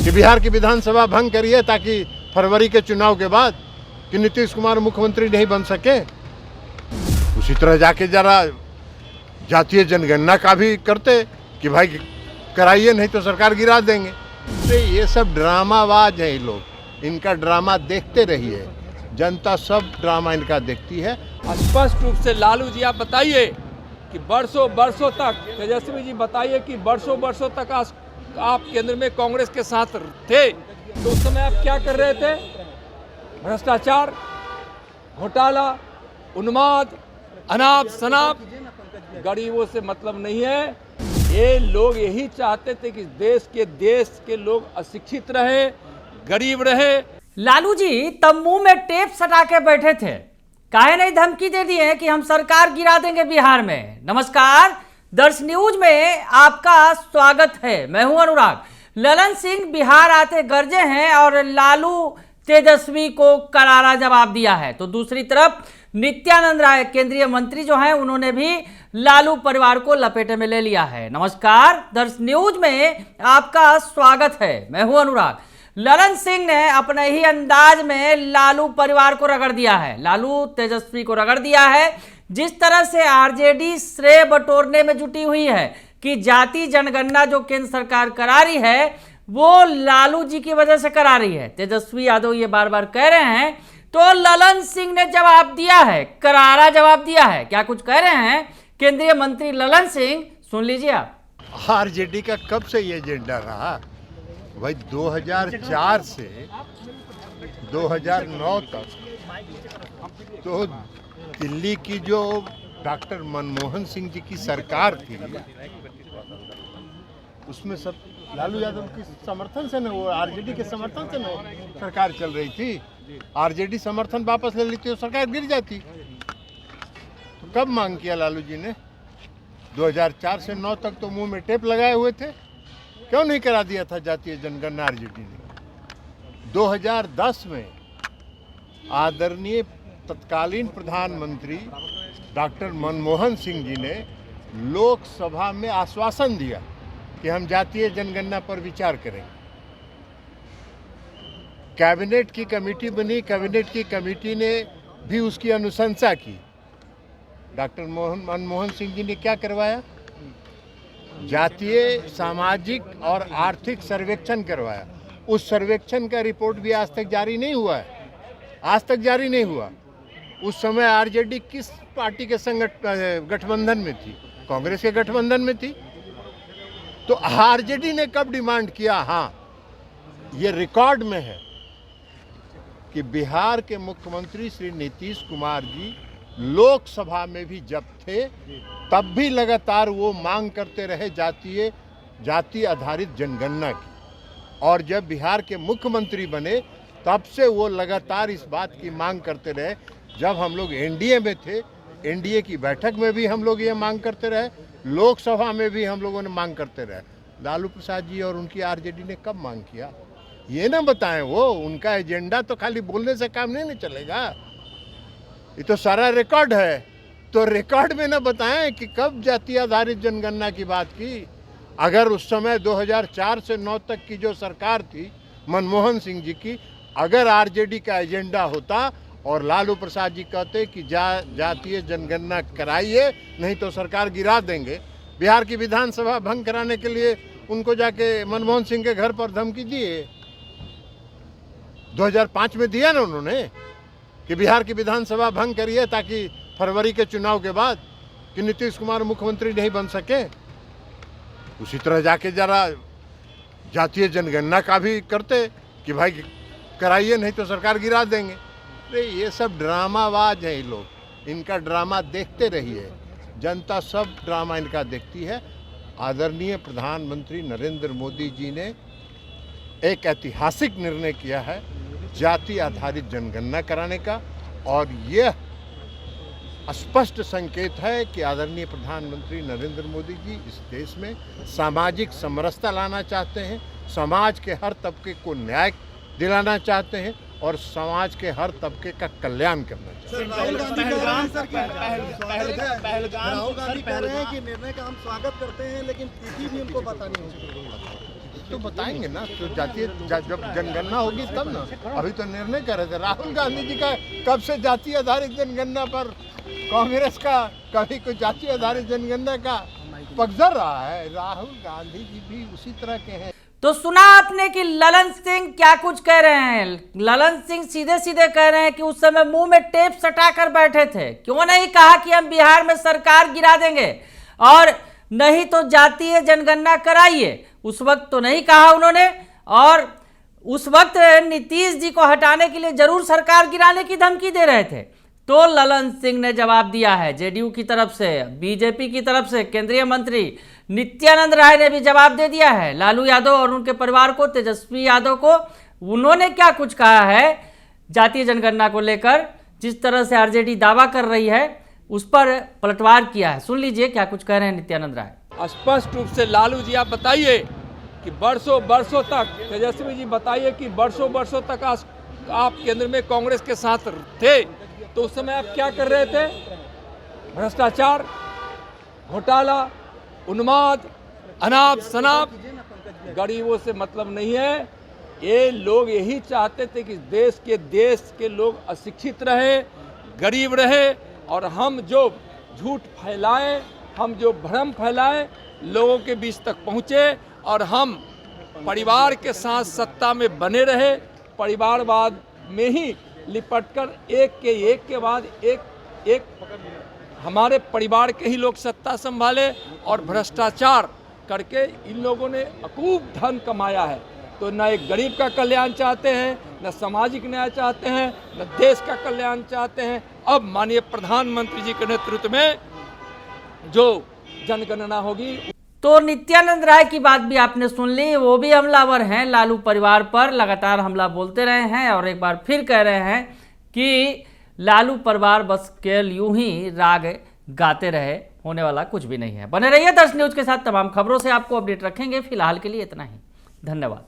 कि बिहार की विधानसभा भंग करिए ताकि फरवरी के चुनाव के बाद कि नीतीश कुमार मुख्यमंत्री नहीं बन सके। उसी तरह जाके जरा जातीय जनगणना का भी करते कि भाई कराइए नहीं तो सरकार गिरा देंगे। तो ये सब ड्रामाबाज हैं ये लोग, इनका ड्रामा देखते रहिए, जनता सब ड्रामा इनका देखती है। स्पष्ट रूप से लालू जी आप बताइए कि वर्षों वर्षों तक, तेजस्वी जी बताइए कि वर्षों वर्षों तक आप केंद्र में कांग्रेस के साथ थे, तो उस समय आप क्या कर रहे थे? भ्रष्टाचार, घोटाला, उन्माद, अनाप शनाप, गरीबों से मतलब नहीं है। ये लोग यही चाहते थे कि देश के लोग अशिक्षित रहे, गरीब रहे। लालू जी तब मुंह में टेप सटा के बैठे थे, काहे नहीं धमकी दे दिए कि हम सरकार गिरा देंगे बिहार में। नमस्कार, दर्श न्यूज में आपका स्वागत है। मैं हूं अनुराग। ललन सिंह बिहार आते गरजे हैं और लालू तेजस्वी को करारा जवाब दिया है। तो दूसरी तरफ नित्यानंद राय केंद्रीय मंत्री जो हैं, उन्होंने भी लालू परिवार को लपेटे में ले लिया है। नमस्कार, दर्श न्यूज में आपका स्वागत है। मैं हूं अनुराग। ललन सिंह ने अपने ही अंदाज में लालू परिवार को रगड़ दिया है, लालू तेजस्वी को रगड़ दिया है। जिस तरह से आरजेडी श्रेय बटोरने में जुटी हुई है कि जाति जनगणना जो केंद्र सरकार करा रही है वो लालू जी की वजह से करा रही है, तेजस्वी यादव ये बार बार कह रहे हैं, तो ललन सिंह ने जवाब दिया है, करारा जवाब दिया है। क्या कुछ कह रहे हैं केंद्रीय मंत्री ललन सिंह, सुन लीजिए आप। आरजेडी का कब से ये एजेंडा रहा भाई? 2004 से 2009 तक तो दिल्ली की जो डॉक्टर मनमोहन सिंह जी की सरकार थी, उसमें सब लालू यादव की समर्थन से न, वो आरजेडी के समर्थन से न सरकार चल रही थी। आरजेडी समर्थन वापस ले लेती तो सरकार गिर जाती। तो कब मांग किया लालू जी ने? 2004 से 9 तक तो मुंह में टेप लगाए हुए थे। क्यों नहीं करा दिया था जातीय जनगणना आरजेडी ने? 2010 में आदरणीय तत्कालीन प्रधानमंत्री डॉक्टर मनमोहन सिंह जी ने लोकसभा में आश्वासन दिया कि हम जातीय जनगणना पर विचार करेंगे। कैबिनेट की कमेटी बनी, कैबिनेट की कमेटी ने भी उसकी अनुशंसा की। डॉक्टर मनमोहन सिंह जी ने क्या करवाया? जातीय, सामाजिक और आर्थिक सर्वेक्षण करवाया। उस सर्वेक्षण का रिपोर्ट भी आज तक जारी नहीं हुआ है, आज तक जारी नहीं हुआ। उस समय आरजेडी किस पार्टी के गठबंधन में थी? कांग्रेस के गठबंधन में थी। तो आरजेडी ने कब डिमांड किया? हाँ, ये रिकॉर्ड में है कि बिहार के मुख्यमंत्री श्री नीतीश कुमार जी लोकसभा में भी जब थे तब भी लगातार वो मांग करते रहे जाति आधारित जनगणना की, और जब बिहार के मुख्यमंत्री बने तब से वो लगातार इस बात की मांग करते रहे। जब हम लोग एनडीए में थे, एनडीए की बैठक में भी हम लोग ये मांग करते रहे, लोकसभा में भी हम लोगों ने मांग करते रहे। लालू प्रसाद जी और उनकी आरजेडी ने कब मांग किया? ये ना बताएं। वो उनका एजेंडा तो खाली बोलने से काम नहीं चलेगा, ये तो सारा रिकॉर्ड है। तो रिकॉर्ड में ना बताएं कि कब जाति आधारित जनगणना की बात की। अगर उस समय 2004 से 9 तक की जो सरकार थी मनमोहन सिंह जी की, अगर आरजेडी का एजेंडा होता और लालू प्रसाद जी कहते कि जातीय जनगणना कराइए नहीं तो सरकार गिरा देंगे, बिहार की विधानसभा भंग कराने के लिए उनको जाके मनमोहन सिंह के घर पर धमकी दिए। 2005 में दिया ना उन्होंने कि बिहार की विधानसभा भंग करिए ताकि फरवरी के चुनाव के बाद कि नीतीश कुमार मुख्यमंत्री नहीं बन सके। उसी तरह जाके जरा जातीय जनगणना का भी करते कि भाई कराइए नहीं तो सरकार गिरा देंगे। अरे ये सब ड्रामाबाज हैं ये लोग, इनका ड्रामा देखते रहिए, जनता सब ड्रामा इनका देखती है। आदरणीय प्रधानमंत्री नरेंद्र मोदी जी ने एक ऐतिहासिक निर्णय किया है जाति आधारित जनगणना कराने का, और यह स्पष्ट संकेत है कि आदरणीय प्रधानमंत्री नरेंद्र मोदी जी इस देश में सामाजिक समरसता लाना चाहते हैं, समाज के हर तबके को न्याय दिलाना चाहते हैं और समाज के हर तबके का कल्याण करना चाहते हैं। राहुल गांधी कह रहे हैं कि निर्णय का हम स्वागत करते हैं, लेकिन तिथि भी उनको बतानी होगी। तो बताएंगे ना, तो जातीय जब जनगणना होगी तब ना। अभी तो निर्णय कर रहे थे राहुल गांधी जी का, कब से जातीय आधारित जनगणना पर कांग्रेस का, कभी कोई जातीय आधारित जनगणना का पगजर रहा है। राहुल गांधी जी भी उसी तरह के हैं। तो सुना आपने कि ललन सिंह क्या कुछ कह रहे हैं। ललन सिंह सीधे सीधे कह रहे हैं कि उस समय मुंह में टेप सटा कर बैठे थे। क्यों नहीं कहा कि हम बिहार में सरकार गिरा देंगे और नहीं तो जातीय जनगणना कराइए। उस वक्त तो नहीं कहा उन्होंने, और उस वक्त नीतीश जी को हटाने के लिए जरूर सरकार गिराने की धमकी दे रहे थे। तो ललन सिंह ने जवाब दिया है, जेडीयू की तरफ से, बीजेपी की तरफ से केंद्रीय मंत्री नित्यानंद राय ने भी जवाब दे दिया है लालू यादव और उनके परिवार को, तेजस्वी यादव को। उन्होंने क्या कुछ कहा है जातीय जनगणना को लेकर, जिस तरह से आरजेडी दावा कर रही है उस पर पलटवार किया है। सुन लीजिए क्या कुछ कह रहे हैं नित्यानंद राय। स्पष्ट रूप से लालू जी आप बताइए कि बरसों बरसों तक, तेजस्वी जी बताइए कि बरसों बरसों तक आप केंद्र में कांग्रेस के साथ थे, तो उस समय आप क्या कर रहे थे? भ्रष्टाचार, घोटाला, उन्माद, अनाप शनाप, गरीबों से मतलब नहीं है। ये लोग यही चाहते थे कि देश के लोग अशिक्षित रहे, गरीब रहे, और हम जो झूठ फैलाएं, हम जो भ्रम फैलाएं, लोगों के बीच तक पहुँचे, और हम परिवार के साथ सत्ता में बने रहे, परिवारवाद में ही लिपटकर एक के बाद एक हमारे परिवार के ही लोग सत्ता संभाले, और भ्रष्टाचार करके इन लोगों ने अकूब धन कमाया है। तो न एक गरीब का कल्याण चाहते हैं, न सामाजिक न्याय चाहते हैं, न देश का कल्याण चाहते हैं। अब माननीय प्रधानमंत्री जी के नेतृत्व में जो जनगणना होगी। तो नित्यानंद राय की बात भी आपने सुन ली। वो भी हमलावर हैं लालू परिवार पर, लगातार हमला बोलते रहे हैं और एक बार फिर कह रहे हैं कि लालू परिवार बस केवल यूं ही राग गाते रहे, होने वाला कुछ भी नहीं है। बने रहिए दर्श न्यूज के साथ, तमाम खबरों से आपको अपडेट रखेंगे। फिलहाल के लिए इतना ही, धन्यवाद।